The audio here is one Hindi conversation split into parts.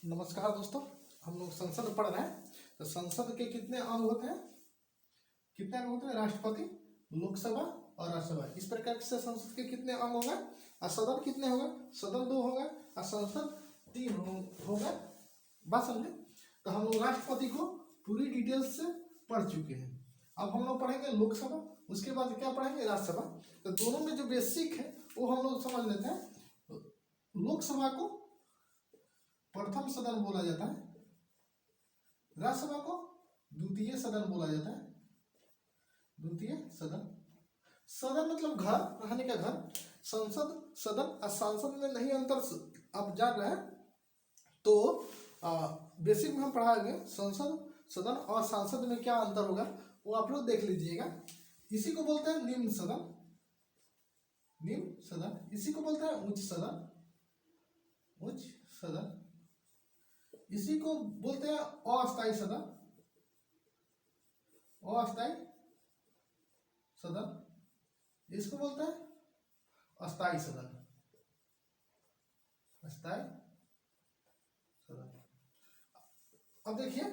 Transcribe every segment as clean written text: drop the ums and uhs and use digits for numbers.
नमस्कार दोस्तों। हम लोग संसद पढ़ रहे हैं। तो संसद के कितने अंग होते हैं? कितने अंग होते हैं? राष्ट्रपति, लोकसभा और राज्यसभा। इस प्रकार से संसद के कितने अंग हो गए? और सदन कितने हो गए? सदन 2 हो गए और संसद 3 हो गए। बात समझे? तो हम लोग राष्ट्रपति को पूरी डिटेल्स से पढ़ चुके हैं। अब हम लोग पढ़ेंगे लोकसभा, उसके बाद क्या पढ़ेंगे? राज्यसभा। तो दोनों में जो बेसिक है वो हम लोग समझ लेते हैं। लोकसभा को प्रथम सदन बोला जाता है, राज्यसभा को द्वितीय सदन बोला जाता है। द्वितीय सदन, सदन मतलब घर, रहने का घर। संसद, सदन और सांसद में नहीं अंतर आप जान रहे हैं। तो बेसिक में हम पढ़ाएंगे संसद, सदन और सांसद में क्या अंतर होगा वो आप लोग देख लीजिएगा। इसी को बोलते हैं निम्न सदन, निम्न सदन। इसी को बोलते हैं उच्च सदन, उच्च सदन। इसी को बोलते हैं अस्थायी सदन, अस्थायी सदन। इसको बोलते हैं अस्थायी सदन, अस्थायी सदन। अब देखिए,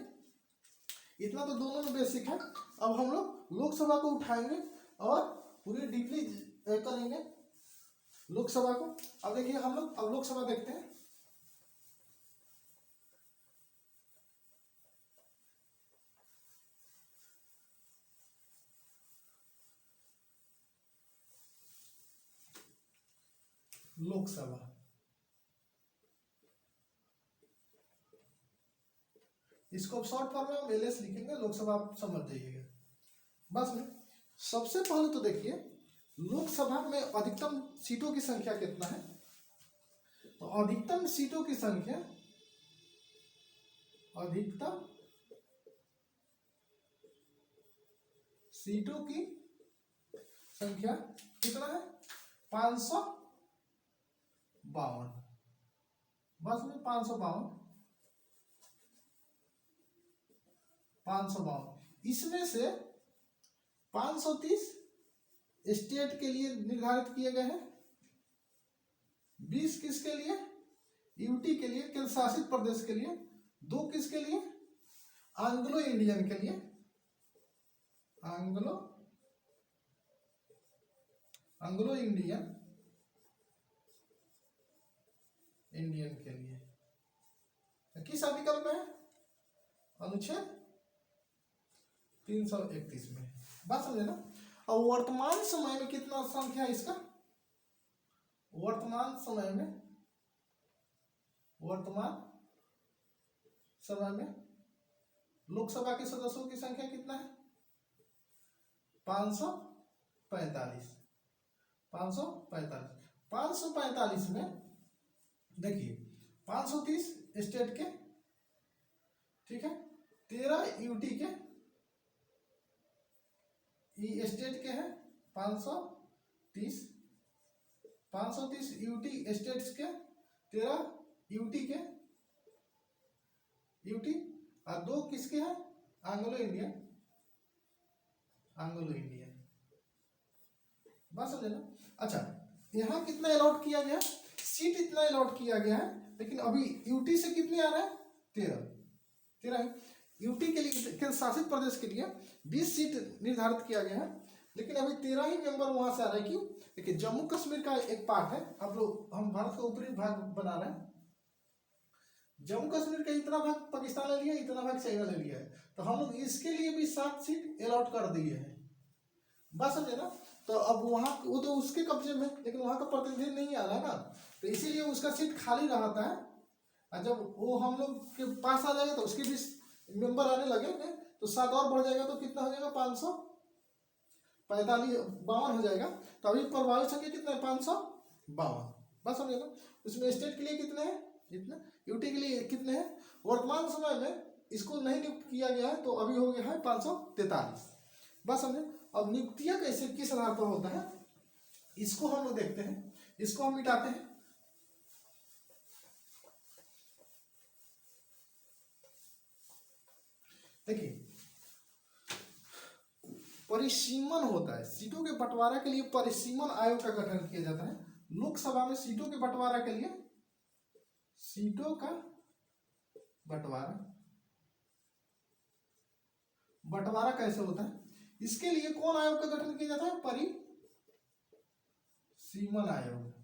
इतना तो दोनों में बेसिक है। अब हम लोग लोकसभा को उठाएंगे और पूरी डीपली करेंगे लोकसभा को। अब देखिए, हम लोग अब लोकसभा देखते हैं। लोकसभा, इसको शॉर्ट फॉर्म में हम एलएस लिखेंगे, लोकसभा आप समझ जाइएगा। बस में सबसे पहले तो देखिए, लोकसभा में अधिकतम सीटों की संख्या कितना है? तो अधिकतम सीटों की संख्या, अधिकतम सीटों की संख्या कितना है? 552। बस में 552, 552। इसमें से 530 स्टेट के लिए निर्धारित किए गए हैं, 20 किसके लिए? यूटी के लिए, केंद्र शासित प्रदेश के लिए। 2 किसके लिए? एंग्लो इंडियन के लिए, एंग्लो एंग्लो इंडियन इंडियन के लिए। किस आर्टिकल में है? अनुच्छेद 331 में। बात समझे ना? और वर्तमान समय में कितना संख्या है इसका? वर्तमान समय में, वर्तमान समय में लोकसभा के सदस्यों की संख्या कितना है? 545। 545, 545 में देखिए 530 स्टेट के, ठीक है, 13 यूटी के, ये स्टेट के हैं 530, 530 यूटी स्टेट्स के, 13 यूटी के, यूटी, और 2 किसके हैं? Anglo Indian, Anglo Indian. बात समझे ना? अच्छा, यहाँ कितना अलॉट किया गया? सीट इतना अलॉट किया गया है, लेकिन अभी यूटी से कितने आ रहे हैं? 13 है। यूटी के लिए, केंद्र शासित प्रदेश के लिए 20 सीट निर्धारित किया गया है, लेकिन अभी 13 ही मेंबर वहां से आ रहे हैं। क्यों? देखिए, जम्मू कश्मीर का एक पार्ट है। आप लोग, हम भारत का ऊपरी भाग बना रहे हैं। जम्मू कश्मीर का इतना भाग पाकिस्तान ले लिया, इतना भाग चाइना ले लिया है। तो हम लोग इसके लिए भी 7 सीट अलॉट कर दिए हैं। बात समझे ना? तो अब वहां, वो तो उसके कब्जे में, लेकिन वहां का प्रतिनिधि नहीं आ रहा ना, तो इसीलिए उसका सीट खाली रहता है। और जब वो हम लोग के पास आ जाएगा तो उसके भी मेंबर आने लगेंगे, तो 7 और बढ़ जाएगा, तो कितना हो जाएगा? 552 हो जाएगा। तो अभी प्रभावी संख्या कितना है? 552। बस समझे ना? उसमें स्टेट के लिए कितने हैं? इतना। यूटी के लिए कितने हैं? वर्तमान समय में इसको नहीं नियुक्त किया गया है, तो अभी हो गया है 543। बस समझे? अब नियुक्तियां कैसे, किस आधार पर होता है, इसको हम लोग देखते हैं। इसको हम मिटाते हैं। देखिए, परिसीमन होता है, सीटों के बंटवारा के लिए परिसीमन आयोग का गठन किया जाता है। लोकसभा में सीटों के बंटवारा के लिए, सीटों का बंटवारा। बंटवारा कैसे होता है, इसके लिए कौन आयोग का गठन किया जाता है, परिसीमन आयोग।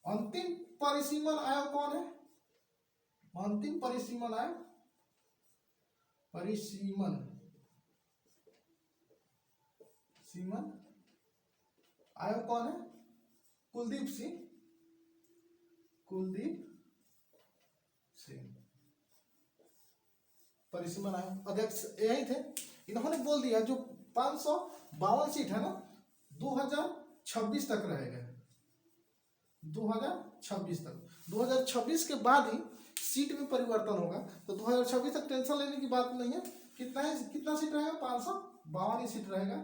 अंतिम परिसीमन आयोग कौन है, अंतिम परिसीमन आयोग, परिसीमन आयोग कौन है, कुलदीप सिंह परिसीमन आयोग अध्यक्ष यही थे। इन्होंने बोल दिया जो 552 सीट है ना 2026 तक रहेगा, 2026 तक, 2026 के बाद ही सीट में परिवर्तन होगा। तो 2026 तक टेंशन लेने की बात नहीं है। कितना सीट रहेगा, 552 ही सीट रहेगा।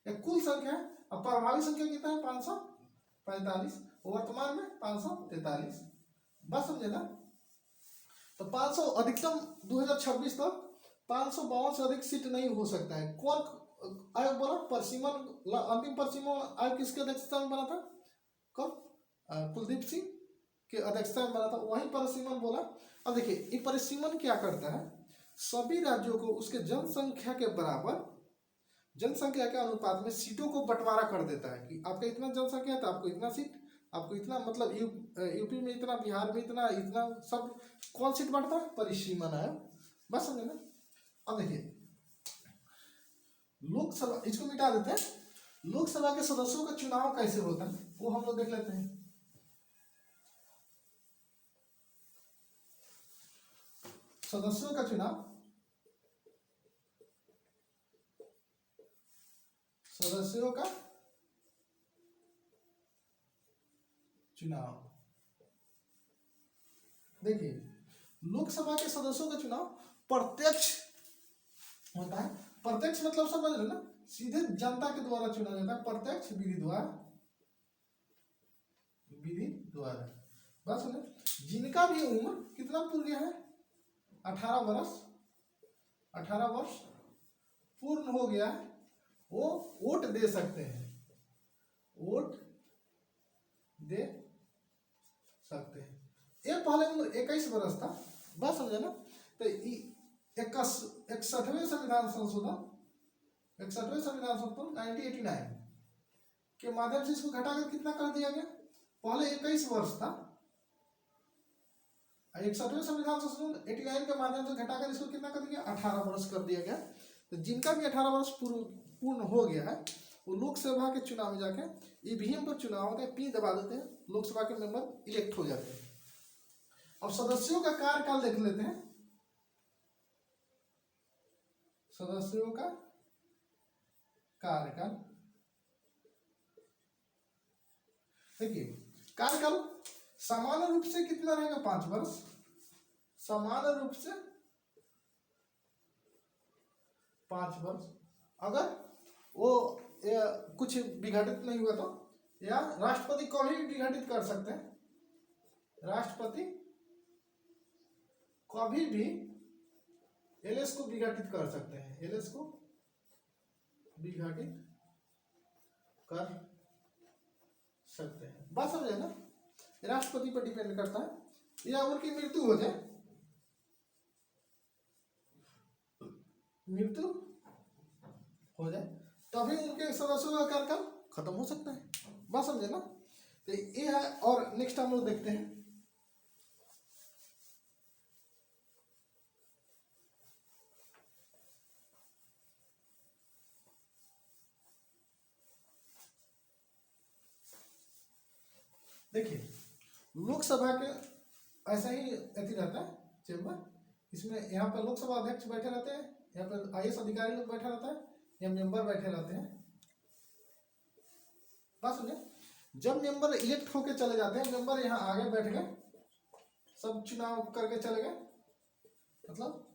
एक कुल संख्या है, अब प्रभावी संख्या कितना है, 545, वर्तमान में 543। बस समझे ना। तो 500 अधिकतम 2026 तक 552 से अधिक सीट नहीं हो सकता है। कौन आयोग बोला, परिसीमन, अंतिम परिसीमन आयोग किसके अध्यक्षता में बना था, कब, कुलदीप सिंह के अध्यक्षता में बना था, वही परिसीमन बोला। अब देखिए ये परिसीमन क्या करता है, सभी राज्यों को उसके जनसंख्या के बराबर, जनसंख्या के अनुपात में सीटों को बंटवारा कर देता है कि आपका इतना जनसंख्या है तो आपको इतना सीट, आपको इतना, मतलब यूपी में इतना, बिहार में इतना, इतना सब कौन सीट बढ़ता है, परिसीमन आयोग। बस समझे ना। अब देखिए लोकसभा, इसको मिटा देते हैं। लोकसभा के सदस्यों का चुनाव कैसे होता है वो हम लोग देख लेते हैं। सदस्यों का चुनाव, सदस्यों का चुनाव, देखिए लोकसभा के सदस्यों का चुनाव प्रत्यक्ष होता है। प्रत्यक्ष मतलब समझ रहे ना, सीधे जनता के द्वारा चुना जाता है, प्रत्यक्ष विधि द्वारा। बस सुने, जिनका भी उम्र कितना पूर्ण गया है, 18 वर्ष पूर्ण हो गया है, वो वोट दे सकते हैं, वोट दे सकते हैं। ये पहले उम्र 21 वर्ष था। बस समझे ना। तो 61वें संविधान संशोधन 1989 के माध्यम से इसको घटाकर कितना कर दिया गया, पहले 21 वर्ष था, 61वें संविधान संशोधन 89 के माध्यम से घटाकर इसको कितना कर दिया, 18 वर्ष कर दिया गया। तो जिनका भी 18 वर्ष पूर्ण हो गया है वो लोकसभा के चुनाव में जाके ईवीएम पर चुनाव होता है, पी दबा देते हैं, लोकसभा के मेंबर इलेक्ट हो जाते हैं। अब सदस्यों का कार्यकाल देख लेते हैं। सदस्यों का कार्यकाल, देखिए कार्यकाल सामान्य रूप से कितना रहेगा, 5 वर्ष, सामान्य रूप से 5 वर्ष। अगर वो कुछ विघटित नहीं हुआ तो, या राष्ट्रपति कभी भी विघटित कर सकते हैं, राष्ट्रपति कभी भी एलएस को विघटित कर सकते हैं, एलएस को विघटित कर सकते हैं। बात समझे ना। राष्ट्रपति पर डिपेंड करता है, या उनकी मृत्यु हो जाए, मृत्यु हो जाए तभी उनके सदस्यों का कार्यकाल खत्म हो सकता है। बात समझे ना। तो ये है। और नेक्स्ट हम लोग देखते हैं, देखिए लोकसभा के ऐसा ही अति रहता है चेंबर, इसमें यहाँ पर लोकसभा अध्यक्ष बैठे रहते हैं, यहाँ पर आईएएस अधिकारी लोग बैठा रहता है, यहाँ मेंबर बैठे रहते हैं। बात सुनिए, जब मेंबर इलेक्ट होके चले जाते हैं, मेंबर यहाँ आगे बैठ गए, सब चुनाव करके चले गए, मतलब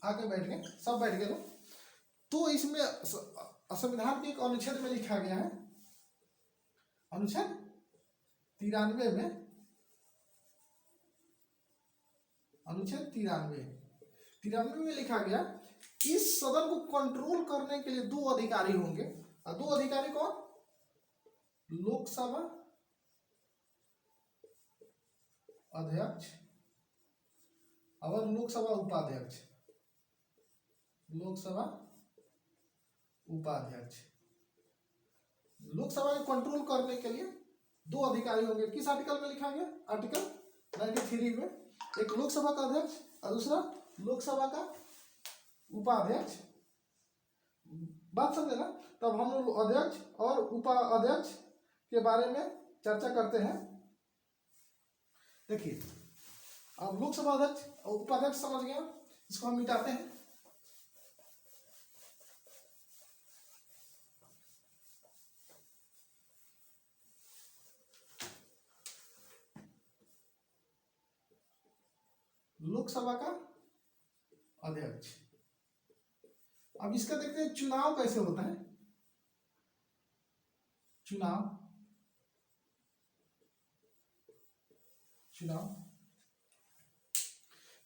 आगे बैठ गए, सब बैठ गए लोग, तो इसमें संविधान के एक अनुच्छेद में लिखा गया है, अनुच्छेद 93 में, अनुच्छेद 93 में लिखा गया, इस सदन को कंट्रोल करने के लिए 2 अधिकारी होंगे। और 2 अधिकारी कौन, लोकसभा अध्यक्ष और लोकसभा उपाध्यक्ष। लोकसभा उपाध्यक्ष, लोकसभा को कंट्रोल करने के लिए दो अधिकारी होंगे। किस आर्टिकल में लिखा गया? आर्टिकल 93 में। एक लोकसभा का अध्यक्ष और दूसरा लोकसभा का उपाध्यक्ष। बात समझे ना? तब हम लोग अध्यक्ष और उपाध्यक्ष के बारे में चर्चा करते हैं। देखिए, अब लोकसभा अध्यक्ष और उपाध्यक्ष समझ गया, इसको हम मिटाते हैं। लोकसभा का अध्यक्ष। अब इसका देखते हैं चुनाव कैसे होता है। चुनाव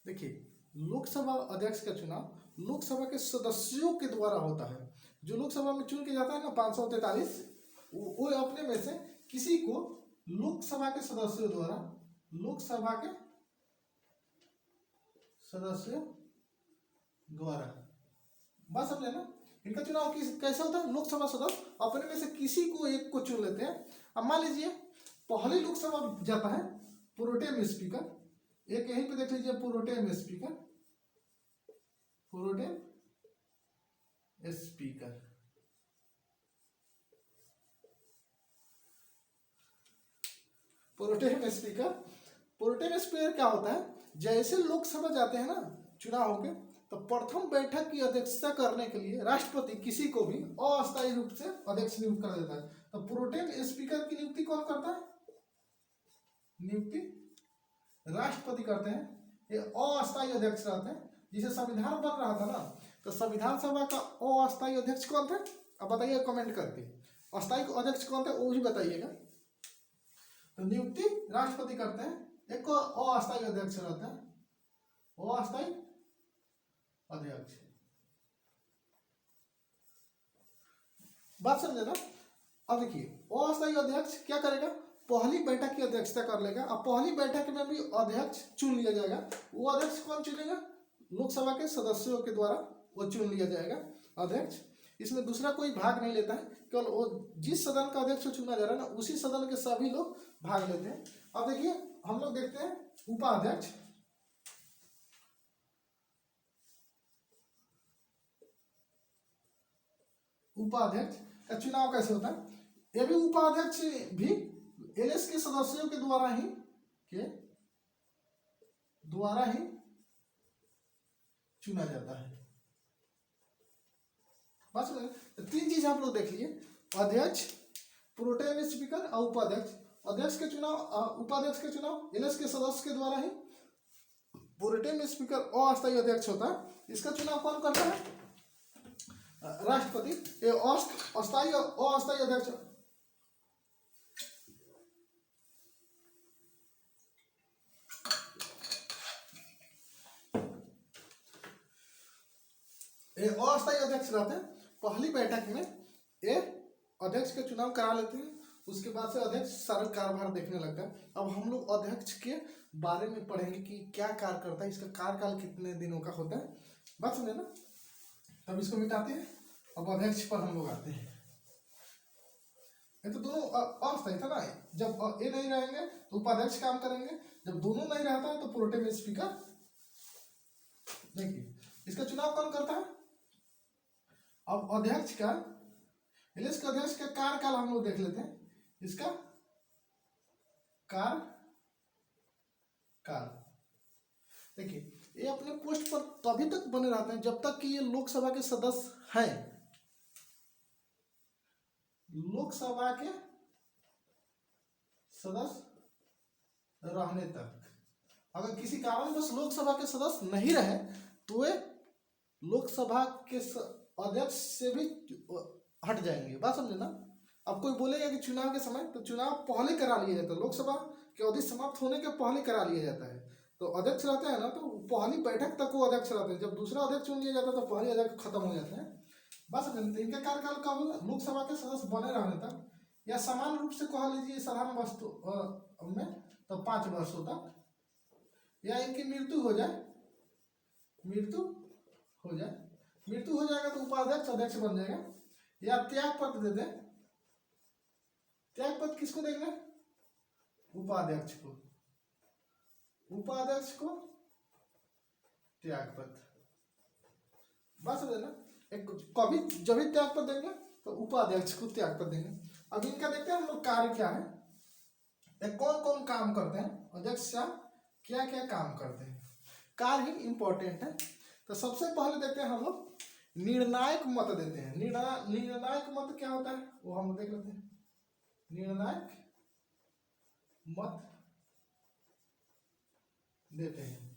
देखिए, लोकसभा अध्यक्ष का चुनाव लोकसभा के सदस्यों के द्वारा होता है। जो लोकसभा में चुन के जाता है ना 543, वो अपने में से किसी को लोकसभा के सदस्यों द्वारा, लोकसभा के सदस्यों द्वारा, बात समझे ना? इनका चुनाव कैसे होता है? लोकसभा सदस्य अपने में से किसी को एक को चुन लेते हैं। अब मान लीजिए पहली लोकसभा जाता है प्रोटेम स्पीकर, एक यहीं पे देख लीजिए protem speaker, protem speaker. Protem speaker, protem speaker क्या होता है? जैसे लोकसभा जाते हैं ना चुनाव होके, तो प्रथम बैठक की अध्यक्षता करने के लिए राष्ट्रपति किसी को भी अस्थायी रूप से अध्यक्ष नियुक्त कर देता है। तो प्रोटेम स्पीकर की नियुक्ति कौन करता है? नियुक्ति राष्ट्रपति करते हैं। ये अस्थायी अध्यक्ष रहते हैं। जिसे संविधान बन रहा था ना, तो संविधान सभा का अस्थायी अध्यक्ष कौन थे? अब बताइए कमेंट करके, अस्थायी अध्यक्ष कौन थे वो भी बताइएगा। तो नियुक्ति राष्ट्रपति करते हैं, एक अस्थायी अध्यक्ष रहता है, अस्थायी अध्यक्ष। बात समझे ना? अब देखिए, अस्थायी अध्यक्ष क्या करेगा? पहली बैठक की अध्यक्षता कर लेगा। अब पहली बैठक में भी अध्यक्ष चुन लिया जाएगा। वो अध्यक्ष कौन चुनेगा? लोकसभा के सदस्यों के द्वारा वो चुन लिया जाएगा अध्यक्ष। इसमें दूसरा कोई भाग नहीं लेता है, केवल वो जिस सदन का अध्यक्ष चुना जा रहा है ना, उसी सदन के सभी लोग भाग लेते हैं। अब देखिए, हम लोग देखते हैं उपाध्यक्ष। उपाध्यक्ष का चुनाव कैसे होता है? ये भी उपाध्यक्ष भी एलएस के सदस्यों के द्वारा ही चुना जाता है। बस तीन चीज आप लोग देख लिए, अध्यक्ष, प्रोटेम स्पीकर और उपाध्यक्ष। अध्यक्ष के चुनाव, उपाध्यक्ष के चुनाव एलएस के सदस्य के द्वारा ही। प्रोटेम स्पीकर अस्थायी अध्यक्ष होता है, इसका चुनाव कौन करता है? राष्ट्रपति। अस्थायी अध्यक्ष अस्थायी अध्यक्ष रहते हैं। पहली बैठक में ये अध्यक्ष का चुनाव करा लेते हैं, उसके बाद से अध्यक्ष सारा कार्यभार देखने लगता है। अब हम लोग अध्यक्ष के बारे में पढ़ेंगे कि क्या कार्य करता है, इसका कार्यकाल कितने दिनों का होता है। बात सुने ना? तब इसको मिटाते हैं। अब अध्यक्ष पर हम लोग आते हैं। ये तो दोनों अस्थायी था ना, जब ये नहीं रहेंगे तो उपाध्यक्ष काम करेंगे, जब दोनों नहीं रहता है तो प्रोटेम स्पीकर। देखिए, इसका चुनाव कौन करता है? अब अध्यक्ष का, एलएस के अध्यक्ष का कार्यकाल हम लोग देख लेते हैं। इसका कार्यकाल, देखिए, ये अपने पोस्ट पर तभी तक बने रहते हैं जब तक कि ये लोकसभा के सदस्य हैं। लोकसभा के सदस्य रहने तक। अगर किसी कारणवश लोकसभा के सदस्य नहीं रहे तो वे लोकसभा के अध्यक्ष से भी हट जाएंगे। बात समझे ना? अब कोई बोलेगा कि चुनाव के समय, तो चुनाव पहले करा लिया जाता है, लोकसभा की अवधि समाप्त होने के पहले करा लिया जाता है। तो अध्यक्ष रहते हैं ना, तो पहली बैठक तक वो अध्यक्ष रहते हैं। जब दूसरा अध्यक्ष चुन लिया जाता है तो पहले अध्यक्ष खत्म हो जाता है। बस इनका कार्यकाल कब होगा? लोकसभा के सदस्य बने रहने तक, या समान रूप से कह लीजिए साधारण वस्तु में तो 5 वर्षों तक या इनकी मृत्यु हो जाए, मृत्यु हो जाए, मृत्यु हो जाएगा तो उपाध्यक्ष अध्यक्ष बन जाएगा। या त्याग पत्र दे दें, त्याग पत्र किसको देंगे? उपाध्यक्ष को, उपाध्यक्ष को त्याग पत्र, बस देना। एक कभी जब भी त्याग पत्र देंगे तो उपाध्यक्ष को त्याग पत्र देंगे। अब इनका देखते हैं हम लोग कार्य क्या है, कौन कौन काम करते हैं, अध्यक्ष क्या क्या काम करते हैं, कार्य ही इंपॉर्टेंट है। तो सबसे पहले देखते हैं हम लोग निर्णायक मत देते हैं। निर्णायक मत क्या होता है वो हम देख लेते हैं। निर्णायक मत देते हैं,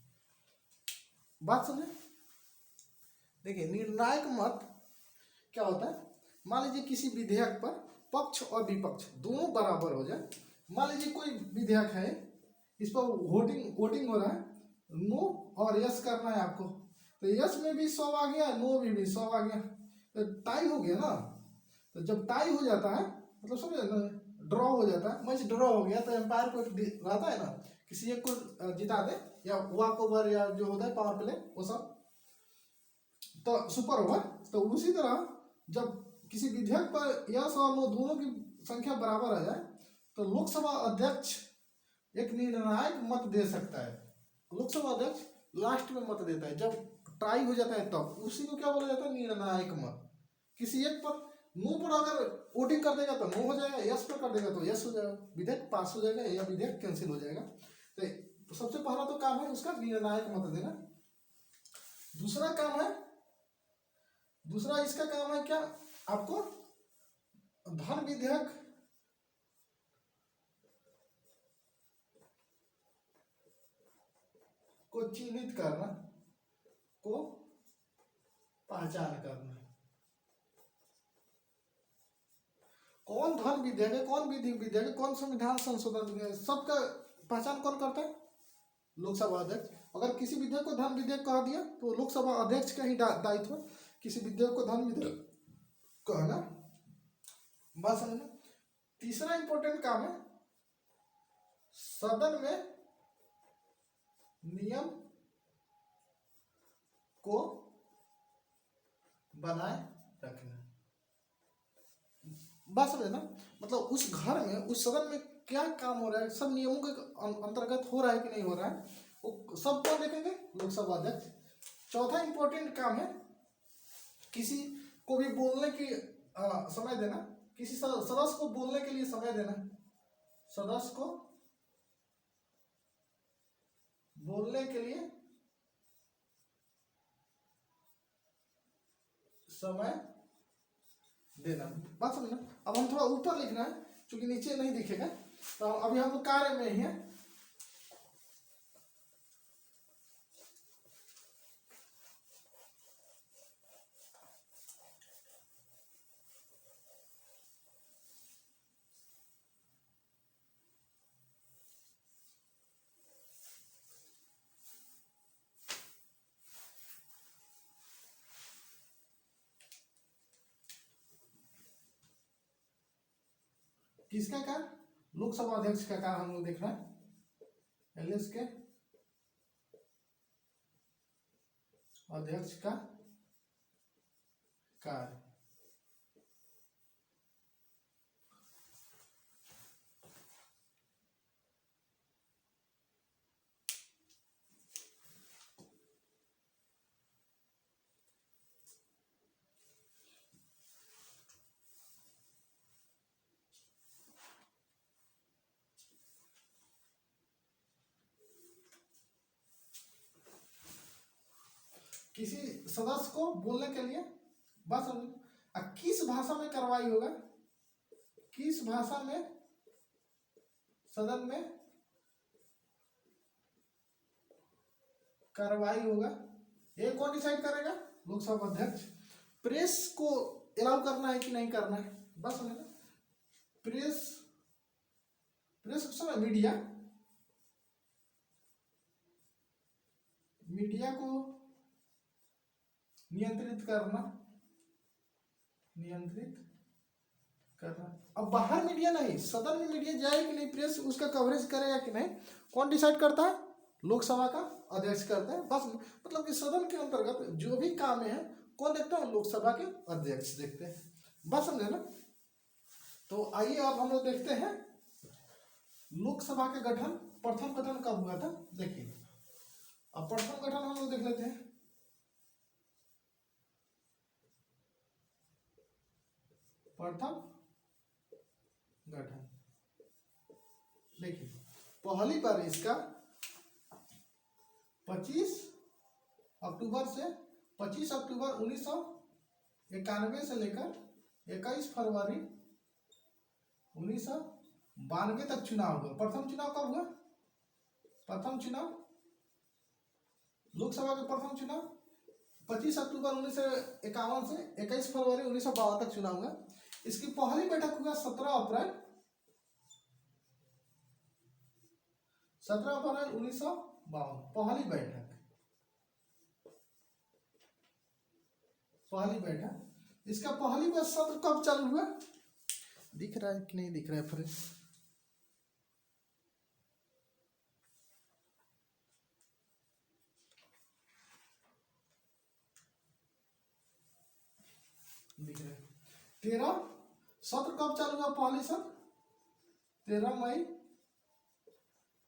बात सुने। देखिए निर्णायक मत क्या होता है, मान लीजिए किसी विधेयक पर पक्ष और विपक्ष दोनों बराबर हो जाए। मान लीजिए कोई विधेयक है, इस पर वोटिंग हो रहा है, नो और यस करना है आपको, तो यस में भी 100 आ गया, नो में भी 100 आ गया, तो टाई हो गया ना। तो जब टाई हो जाता है मतलब समझे ना, ड्रॉ हो जाता है, मैच ड्रॉ हो गया, तो एम्पायर को रहता है ना किसी एक को जिता दे, या वॉक ओवर या जो होता है पावर प्ले वो सब, तो सुपर ओवर। तो उसी तरह जब किसी विधेयक पर यस और नो दोनों की संख्या बराबर आ जाए तो लोकसभा अध्यक्ष एक निर्णायक मत दे सकता है। लोकसभा अध्यक्ष लास्ट में मत देता है जब टाई हो जाता है, तब उसी को क्या बोला जाता है, निर्णायक मत। किसी एक पर नो पर अगर वोटिंग कर देगा तो नो हो जाएगा, यस पर कर देगा तो यस हो जाएगा, विधेयक पास हो जाएगा या विधेयक कैंसिल हो जाएगा। तो सबसे पहला तो काम है उसका निर्णायक मत देना। दूसरा काम है, दूसरा इसका काम है क्या, आपको धन विधेयक को चिन्हित करना, को पहचान करना। कौन धन विधेयक है, कौन विधि विधेयक है, कौन संविधान संशोधन विधेयक, सबका पहचान कौन करता है, लोकसभा अध्यक्ष। अगर किसी विधेयक को धन विधेयक कह दिया तो लोकसभा अध्यक्ष का ही दायित्व है किसी विधेयक को धन विधेयक कहना, बात समझना। तीसरा इंपॉर्टेंट काम है सदन में नियम को बनाए रखना, बात समझना। मतलब उस घर में, उस सदन में क्या काम हो रहा है, सब नियमों के अंतर्गत हो रहा है कि नहीं हो रहा है, वो सब कौन देखेंगे, लोकसभा अध्यक्ष। चौथा इंपॉर्टेंट काम है किसी को भी बोलने की समय देना, किसी सदस्य को बोलने के लिए समय देना, सदस्य को बोलने के लिए समय देना, बात समझना। अब हम थोड़ा ऊपर लिखना है क्योंकि नीचे नहीं दिखेगा, तो अभी हम कार्य में ही है। किसका कार्य, लोकसभा अध्यक्ष का कार्य हम लोग देख रहे हैं। एलएस के अध्यक्ष का कार्य, किसी सदस्य को बोलने के लिए, बस किस भाषा में कार्रवाई होगा, किस भाषा में सदन में कार्रवाई होगा, ये कौन डिसाइड करेगा, लोकसभा अध्यक्ष। प्रेस को अलाउ करना है कि नहीं करना है, बस समझना। प्रेस, प्रेस समय मीडिया, मीडिया को नियंत्रित करना, नियंत्रित करना। अब बाहर मीडिया नहीं, सदन में मीडिया जाए कि नहीं, प्रेस उसका कवरेज करेगा कि नहीं, कौन डिसाइड करता है, लोकसभा का अध्यक्ष करते हैं। बस मतलब कि सदन के अंतर्गत जो भी काम है कौन देखता है, लोकसभा के अध्यक्ष देखते हैं। बस समझे ना। तो आइए अब हम लोग देखते हैं लोकसभा के गठन, प्रथम गठन कब हुआ था देखिए। अब प्रथम गठन हम लोग देख लेते हैं। प्रथम गठन देखिए, पहली बार इसका 25 अक्टूबर से 25 अक्टूबर 1991 से लेकर 21 फरवरी 1992 तक चुनाव हुआ। प्रथम चुनाव कब हुआ? प्रथम चुनाव लोकसभा के प्रथम चुनाव 25 अक्टूबर 1951 से 21 फरवरी 1952 तक चुनाव हुआ। इसकी पहली बैठक हुआ 17 अप्रैल 1952। पहली बैठक इसका पहली बार सत्र कब चालू हुआ? दिख रहा है कि नहीं दिख रहा है फ्रेंड्स? दिख रहा है। 13 सत्र कब चालू हुआ? पहली सत्र 13 मई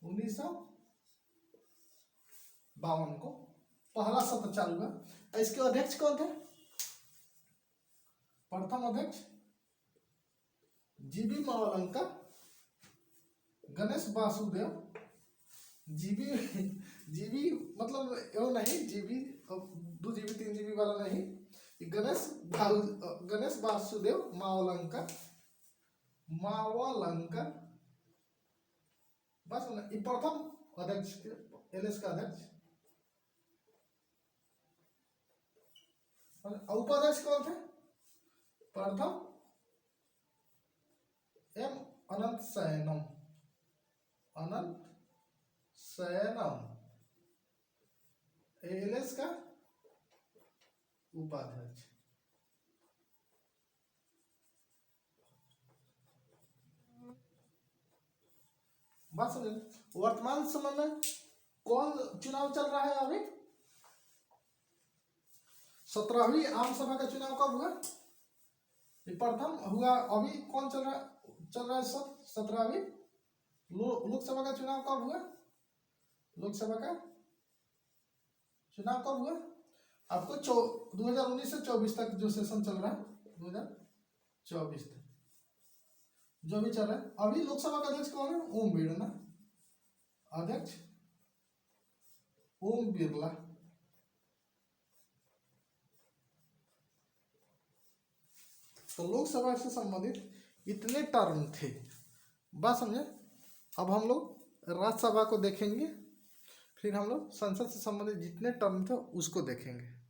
1952 को पहला सत्र चालू हुआ। इसके अध्यक्ष कौन थे? प्रथम अध्यक्ष जीबी मावलंकर, गणेश वासुदेव, जीबी मतलब वो नहीं, जीबी 2 जीबी 3 जीबी वाला नहीं, गणेश वासुदेव मावलंकर बस प्रथम अध्यक्ष, एलएस का अध्यक्ष। उपाध्यक्ष कौन थे? प्रथम एम अनंत शयनम एलएस का उपाध्यक्ष। बात समझे। वर्तमान समय में कौन चुनाव चल रहा है? अभी 17वीं आम सभा का चुनाव कब हुआ? प्रथम हुआ। अभी कौन चल रहा है? 17वीं लोकसभा का चुनाव कब हुआ? लोकसभा का चुनाव कब हुआ? आपको 2019 से 24 तक जो सेशन चल रहा है, 2024 तक जो भी चल रहा है। अभी लोकसभा का अध्यक्ष कौन है? ओम बिरला अध्यक्ष, ओम बिरला। तो लोकसभा से संबंधित इतने टर्म थे। बात समझे। अब हम लोग राज्यसभा को देखेंगे, फिर हम लोग संसद से संबंधित जितने टर्म थे उसको देखेंगे।